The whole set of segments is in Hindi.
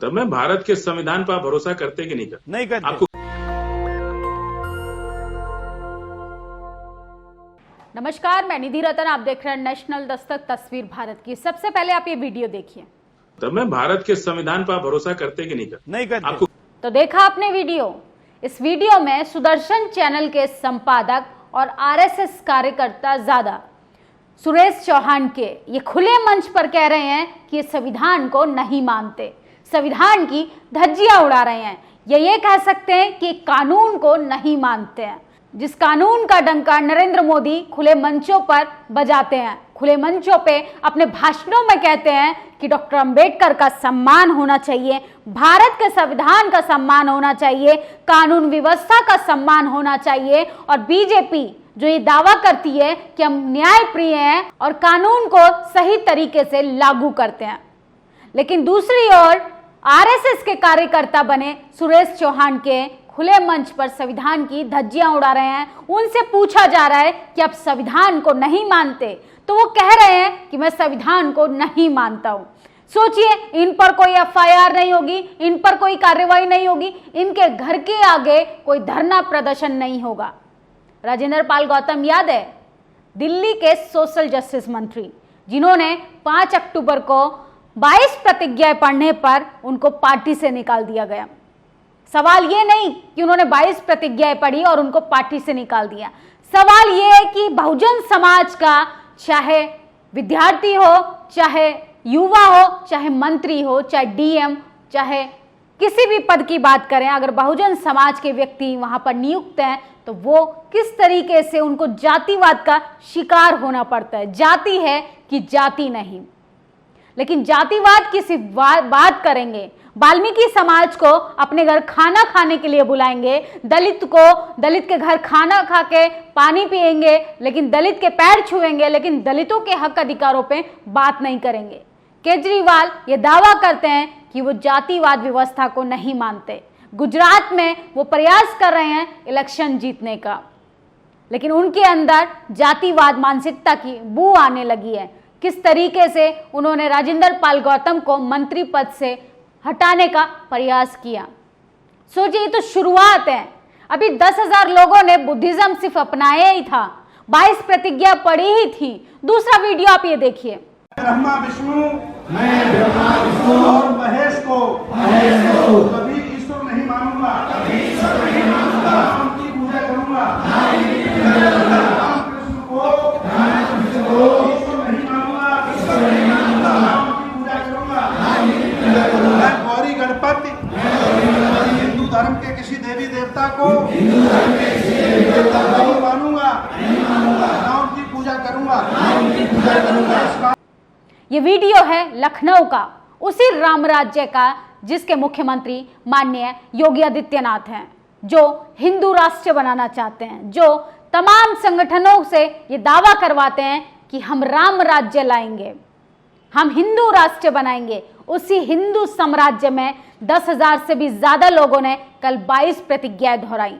तब मैं भारत के संविधान पर भरोसा करते कि नहीं करते? आपको नमस्कार, मैं निधि रतन, आप देख रहे हैं नेशनल दस्तक तस्वीर भारत की। सबसे पहले आप ये वीडियो देखिए। तब मैं भारत के संविधान पर भरोसा करते कि नहीं करते? आपको तो देखा आपने वीडियो। इस वीडियो में सुदर्शन चैनल के संपादक और आरएसएस कार्यकर्ता ज्यादा सुरेश चौहान के ये खुले मंच पर कह रहे हैं कि संविधान को नहीं मानते, संविधान की धज्जियां उड़ा रहे हैं। ये कह सकते हैं कि कानून को नहीं मानते हैं, जिस कानून का डंका नरेंद्र मोदी खुले मंचों पर बजाते हैं। खुले मंचों पे अपने भाषणों में कहते हैं कि डॉक्टर अंबेडकर का सम्मान होना चाहिए, भारत के संविधान का सम्मान होना चाहिए, कानून व्यवस्था का सम्मान होना चाहिए। और बीजेपी जो ये दावा करती है कि हम न्यायप्रिय हैं और कानून को सही तरीके से लागू करते हैं, लेकिन दूसरी ओर आरएसएस के कार्यकर्ता बने सुरेश चौहान के खुले मंच पर संविधान की धज्जियां उड़ा रहे हैं। उनसे पूछा जा रहा है कि आप संविधान को नहीं मानते, तो वो कह रहे हैं कि मैं संविधान को नहीं मानता हूं। सोचिए, इन पर कोई एफआईआर नहीं होगी, इन पर कोई कार्रवाई नहीं होगी, इनके घर के आगे कोई धरना प्रदर्शन नहीं होगा। राजेंद्र पाल गौतम याद है, दिल्ली के सोशल जस्टिस मंत्री, जिन्होंने 5 अक्टूबर को 22 प्रतिज्ञाएं पढ़ने पर उनको पार्टी से निकाल दिया गया। सवाल ये नहीं कि उन्होंने 22 प्रतिज्ञाएं पढ़ी और उनको पार्टी से निकाल दिया। सवाल ये है कि बहुजन समाज का, चाहे विद्यार्थी हो, चाहे युवा हो, चाहे मंत्री हो, चाहे डीएम, चाहे किसी भी पद की बात करें, अगर बहुजन समाज के व्यक्ति वहां पर नियुक्त हैं तो वो किस तरीके से उनको जातिवाद का शिकार होना पड़ता है। जाति है कि जाति नहीं। लेकिन जातिवाद की सिर्फ बात करेंगे, वाल्मीकि समाज को अपने घर खाना खाने के लिए बुलाएंगे, दलित के घर खाना खा के पानी पिएंगे, लेकिन दलित के पैर छुएंगे, लेकिन दलितों के हक अधिकारों पे बात नहीं करेंगे। केजरीवाल ये दावा करते हैं कि वो जातिवाद व्यवस्था को नहीं मानते। गुजरात में वो प्रयास कर रहे हैं इलेक्शन जीतने का, लेकिन उनके अंदर जातिवाद मानसिकता की बू आने लगी है। किस तरीके से उन्होंने राजेंद्र पाल गौतम को मंत्री पद से हटाने का प्रयास किया। सोचिए, ये तो शुरुआत है। अभी 10,000 लोगों ने बुद्धिज्म सिर्फ अपनाया ही था, 22 प्रतिज्ञा पढ़ी ही थी। दूसरा वीडियो आप ये देखिए। ब्रह्मा विष्णु और महेश को कभी ईश्वर नहीं मानूंगा, राम की पूजा करूंगा, राम कृष्ण को ईश्वर नहीं मानूंगा, राम की पूजा करूंगा। मैं गौरी गणपति हिंदू धर्म के किसी देवी देवता को नहीं मानूंगा, राम की पूजा करूंगा। ये वीडियो है लखनऊ का, उसी राम राज्य का जिसके मुख्यमंत्री माननीय योगी आदित्यनाथ हैं, जो हिंदू राष्ट्र बनाना चाहते हैं, जो तमाम संगठनों से ये दावा करवाते हैं कि हम राम राज्य लाएंगे, हम हिंदू राष्ट्र बनाएंगे। उसी हिंदू साम्राज्य में 10,000 से भी ज्यादा लोगों ने कल 22 प्रतिज्ञाएं दोहराई।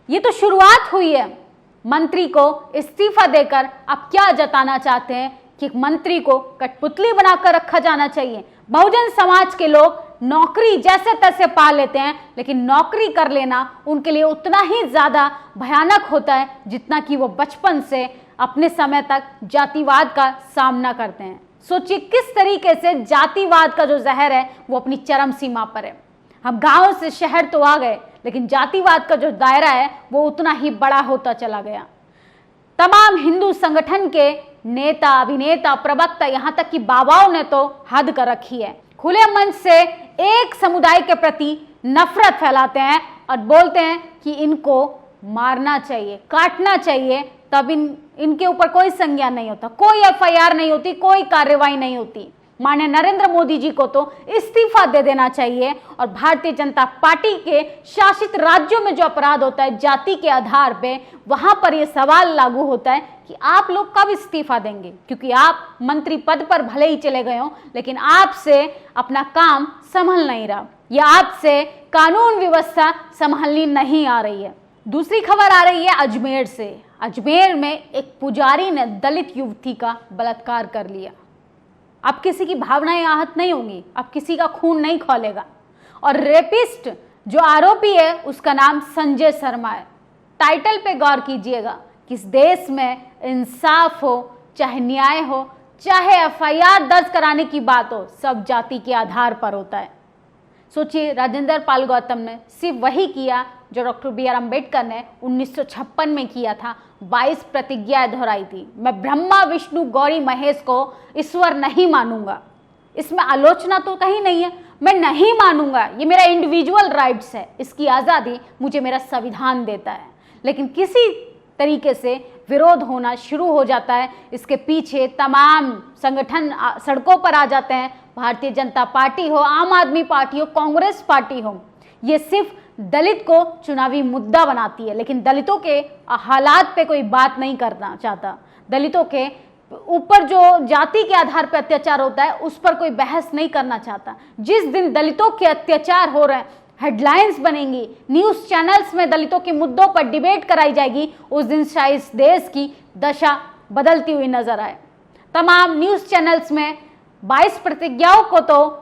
ये तो शुरुआत हुई है। मंत्री को इस्तीफा देकर आप क्या जताना चाहते हैं कि मंत्री को कठपुतली बनाकर रखा जाना चाहिए? बहुजन समाज के लोग नौकरी जैसे तैसे पा लेते हैं, लेकिन नौकरी कर लेना उनके लिए उतना ही ज्यादा भयानक होता है जितना कि वो बचपन से अपने समय तक जातिवाद का सामना करते हैं। सोचिए किस तरीके से जातिवाद का जो जहर है वो अपनी चरम सीमा पर है। हम गांव से शहर तो आ गए, लेकिन जातिवाद का जो दायरा है वो उतना ही बड़ा होता चला गया। तमाम हिंदू संगठन के नेता, अभिनेता, प्रवक्ता, यहां तक कि बाबाओं ने तो हद कर रखी है। खुले मंच से एक समुदाय के प्रति नफरत फैलाते हैं और बोलते हैं कि इनको मारना चाहिए, काटना चाहिए, तब इनके ऊपर कोई संज्ञान नहीं होता, कोई एफआईआर नहीं होती, कोई कार्रवाई नहीं होती। माननीय नरेंद्र मोदी जी को तो इस्तीफा दे देना चाहिए। और भारतीय जनता पार्टी के शासित राज्यों में जो अपराध होता है जाति के आधार पे, वहां पर यह सवाल लागू होता है कि आप लोग कब इस्तीफा देंगे, क्योंकि आप मंत्री पद पर भले ही चले गए हो, लेकिन आपसे अपना काम संभल नहीं रहा, या आपसे कानून व्यवस्था संभालनी नहीं आ रही है। दूसरी खबर आ रही है अजमेर से। अजमेर में एक पुजारी ने दलित युवती का बलात्कार कर लिया। अब किसी की भावनाएं आहत नहीं होंगी, अब किसी का खून नहीं खौलेगा। और रेपिस्ट जो आरोपी है उसका नाम संजय शर्मा है। टाइटल पे गौर कीजिएगा कि इस देश में इंसाफ हो, चाहे न्याय हो, चाहे एफआईआर दर्ज कराने की बात हो, सब जाति के आधार पर होता है। सोचिए, राजेंद्र पाल गौतम ने सिर्फ वही किया जो डॉक्टर BR अम्बेडकर ने 1956 में किया था। 22 प्रतिज्ञाएं दोहराई थी। मैं ब्रह्मा विष्णु गौरी महेश को ईश्वर नहीं मानूंगा। इसमें आलोचना तो कहीं नहीं है, मैं नहीं मानूंगा, ये मेरा इंडिविजुअल राइट्स है, इसकी आज़ादी मुझे मेरा संविधान देता है। लेकिन किसी तरीके से विरोध होना शुरू हो जाता है, इसके पीछे तमाम संगठन सड़कों पर आ जाते हैं। भारतीय जनता पार्टी हो, आम आदमी पार्टी हो, कांग्रेस पार्टी हो, ये सिर्फ दलित को चुनावी मुद्दा बनाती है, लेकिन दलितों के हालात पे कोई बात नहीं करना चाहता। दलितों के ऊपर जो जाति के आधार पर अत्याचार होता है उस पर कोई बहस नहीं करना चाहता। जिस दिन दलितों के अत्याचार हो रहे हैं, हेडलाइंस बनेंगी, न्यूज़ चैनल्स में दलितों के मुद्दों पर डिबेट कराई जाएगी, उस दिन शायद इस देश की दशा बदलती हुई नजर आए। तमाम न्यूज़ चैनल्स में 22 प्रतिज्ञाओं को तो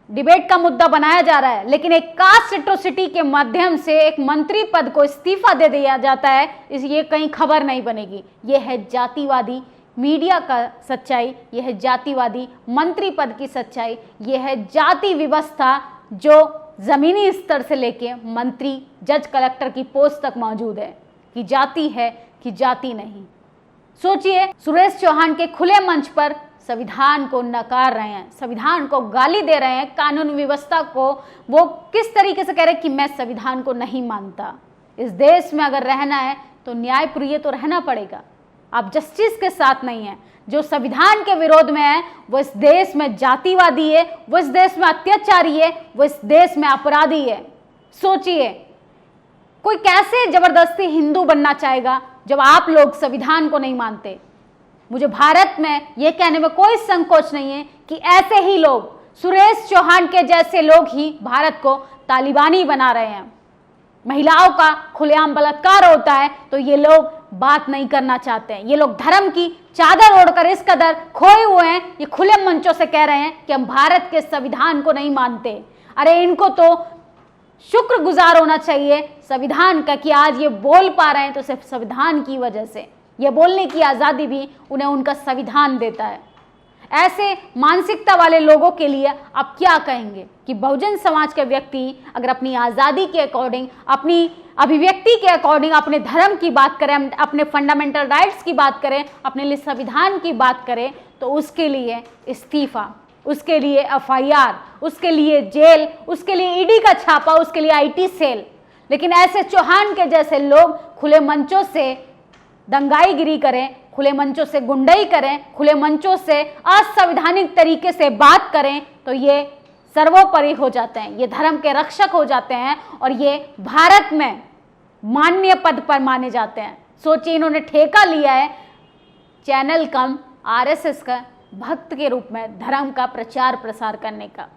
डिबेट का मुद्दा बनाया जा रहा है, लेकिन एक कास्ट एट्रोसिटी के माध्यम से एक मंत्री पद को इस्तीफा दे दिया जाता है, ये कहीं खबर नहीं बनेगी। ये है जातिवादी मीडिया का सच्चाई, यह है जातिवादी मंत्री पद की सच्चाई, यह है जाति व्यवस्था जो जमीनी स्तर से लेके मंत्री, जज, कलेक्टर की पोस्ट तक मौजूद है, कि जाति है कि जाति नहीं। सोचिए, सुरेश चौहान के खुले मंच पर संविधान को नकार रहे हैं, संविधान को गाली दे रहे हैं, कानून व्यवस्था को वो किस तरीके से कह रहे हैं कि मैं संविधान को नहीं मानता। इस देश में अगर रहना है तो न्यायप्रिय तो रहना पड़ेगा। आप जस्टिस के साथ नहीं है, जो संविधान के विरोध में है वो इस देश में जातिवादी है, वो इस देश में अत्याचारी है, वो इस देश में अपराधी है। सोचिए, कोई कैसे जबरदस्ती हिंदू बनना चाहेगा जब आप लोग संविधान को नहीं मानते। मुझे भारत में यह कहने में कोई संकोच नहीं है कि ऐसे ही लोग, सुरेश चौहान के जैसे लोग ही भारत को तालिबानी बना रहे हैं। महिलाओं का खुलेआम बलात्कार होता है तो ये लोग बात नहीं करना चाहते हैं। ये लोग धर्म की चादर ओढ़कर इस कदर खोए हुए हैं, ये खुले मंचों से कह रहे हैं कि हम भारत के संविधान को नहीं मानते। अरे इनको तो शुक्रगुजार होना चाहिए संविधान का कि आज ये बोल पा रहे हैं तो सिर्फ संविधान की वजह से। ये बोलने की आज़ादी भी उन्हें उनका संविधान देता है। ऐसे मानसिकता वाले लोगों के लिए आप क्या कहेंगे कि बहुजन समाज के व्यक्ति अगर अपनी आज़ादी के अकॉर्डिंग, अपनी अभिव्यक्ति के अकॉर्डिंग अपने धर्म की बात करें, अपने फंडामेंटल राइट्स की बात करें, अपने लिए संविधान की बात करें, तो उसके लिए इस्तीफा, उसके लिए एफआईआर, उसके लिए जेल, उसके लिए ईडी का छापा, उसके लिए आईटी सेल। लेकिन ऐसे चौहान के जैसे लोग खुले मंचों से दंगाईगिरी करें, खुले मंचों से गुंडाई करें, खुले मंचों से असंवैधानिक तरीके से बात करें, तो ये सर्वोपरि हो जाते हैं, ये धर्म के रक्षक हो जाते हैं और ये भारत में माननीय पद पर माने जाते हैं। सोचिए, इन्होंने ठेका लिया है चैनल कम आरएसएस का भक्त के रूप में धर्म का प्रचार प्रसार करने का।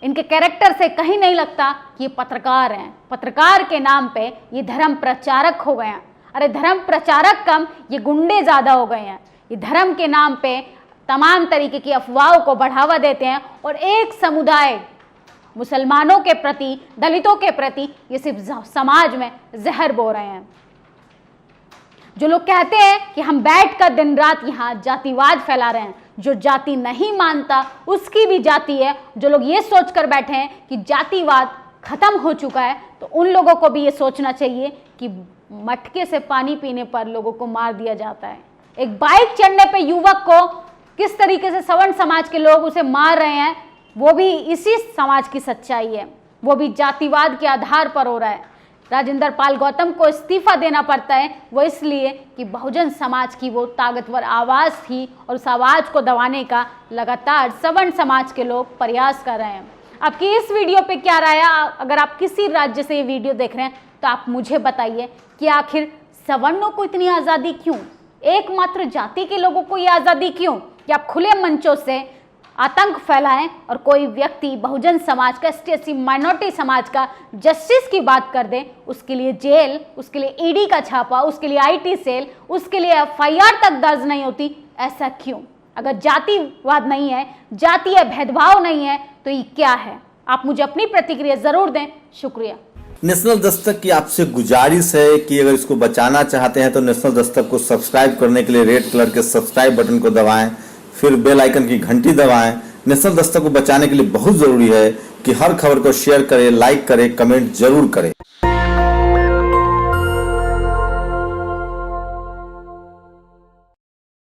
इनके कैरेक्टर से कहीं नहीं लगता कि ये पत्रकार हैं। पत्रकार के नाम पे ये धर्म प्रचारक हो गए हैं। अरे धर्म प्रचारक कम, ये गुंडे ज़्यादा हो गए हैं। ये धर्म के नाम पे तमाम तरीके की अफवाहों को बढ़ावा देते हैं और एक समुदाय, मुसलमानों के प्रति, दलितों के प्रति ये सिर्फ समाज में जहर बो रहे हैं। जो लोग कहते हैं कि हम बैठकर दिन रात यहाँ जातिवाद फैला रहे हैं, जो जाति नहीं मानता उसकी भी जाति है। जो लोग ये सोचकर बैठे हैं कि जातिवाद खत्म हो चुका है, तो उन लोगों को भी ये सोचना चाहिए कि मटके से पानी पीने पर लोगों को मार दिया जाता है। एक बाइक चढ़ने पे युवक को किस तरीके से सवर्ण समाज के लोग उसे मार रहे हैं, वो भी इसी समाज की सच्चाई है, वो भी जातिवाद के आधार पर हो रहा है। राजेंद्र पाल गौतम को इस्तीफा देना पड़ता है, वो इसलिए कि बहुजन समाज की वो ताकतवर आवाज़ थी और उस आवाज़ को दबाने का लगातार सवर्ण समाज के लोग प्रयास कर रहे हैं। आपकी इस वीडियो पे क्या राय है? अगर आप किसी राज्य से ये वीडियो देख रहे हैं तो आप मुझे बताइए कि आखिर सवर्णों को इतनी आज़ादी क्यों, एकमात्र जाति के लोगों को ये आज़ादी क्यों कि आप खुले मंचों से आतंक फैलाएं और कोई व्यक्ति बहुजन समाज का, एसटी माइनॉरिटी समाज का जस्टिस की बात कर दे, उसके लिए जेल, उसके लिए ईडी का छापा, उसके लिए आईटी सेल, उसके लिए एफआईआर तक दर्ज नहीं होती। ऐसा क्यों? अगर जातिवाद नहीं है, जातीय भेदभाव नहीं है, तो ये क्या है? आप मुझे अपनी प्रतिक्रिया जरूर दें। शुक्रिया। नेशनल दस्तक की आपसे गुजारिश है कि अगर इसको बचाना चाहते हैं तो नेशनल दस्तक को सब्सक्राइब करने के लिए रेड कलर के सब्सक्राइब बटन को दबाएं, फिर बेल आइकन की घंटी दबाएं। नेशनल दस्तक को बचाने के लिए बहुत जरूरी है कि हर खबर को शेयर करें, लाइक करें, कमेंट जरूर करें।